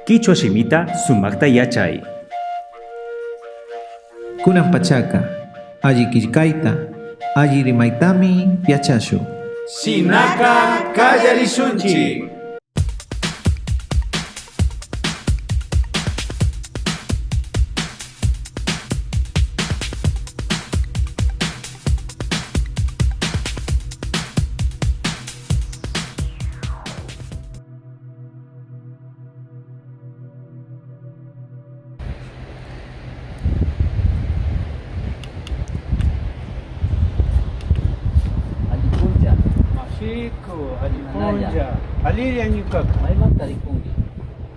Quichua shimita sumakta yachay. Kunan pachaka, alli killkayta, alli rimaytami yachashu. Shinaka kallarishunchik. Chico, alipunja, aliria nyukak. May magtarikungi.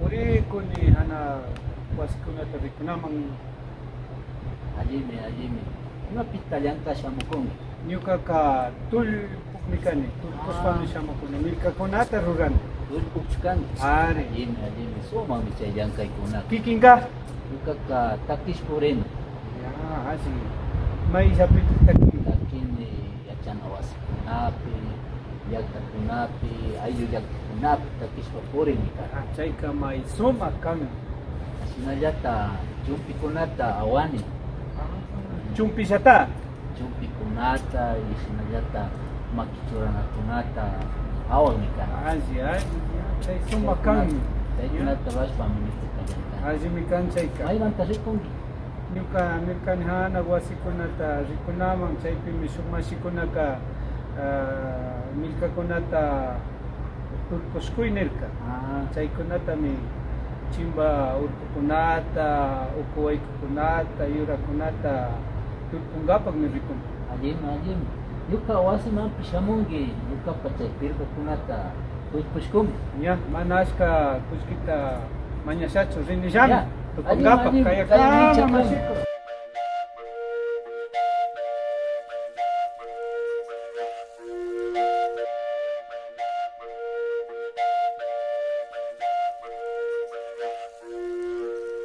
Uri ko ni hana was ko na tabi ko namang Ajime. Una pitalyan ka siya mukong. nyukaka tul puknikani, tul puspano siya makuno. Milka ko na taruran. Tulpukskan. Ari. Ajime. So mamisayan kay kunak. Kikinga. Ukak ka takis po rin. Ya, asi. May sapit taki. Takin ni yachan awas kunapi. Yagta kunapi. Ayo yagta kunapi. Takis pa po rin ika. Chay ka may soma kami. Sinayata. Chumpi kunata awani. Chumpi siya ta. Chumpi kunata. Sinayata. Makitura na kunata. Awal nika. Asi, chay soma kami. Tayo kunata bas paminit ka dyan ka. Asi mikan chay ka. May mantasipong. Nyuka milkan ha nagwasi ko na ta rikunamang chay pimisumasi ko na ka milka ko na ta turkos ko inirka chay ko na ta mi chimba urko ko na ta ukuway ko na ta yura ko na ta turpunggapag mi rikun Ajim. Yuka wasi man pishamungi. Yuka pachay pirko kunata. Pushkum. nya manas ka kuskita manyasatso rin ni Jan Ya. turpunggapag Ajim, kaya kaya ka ni Chakram. mamasiko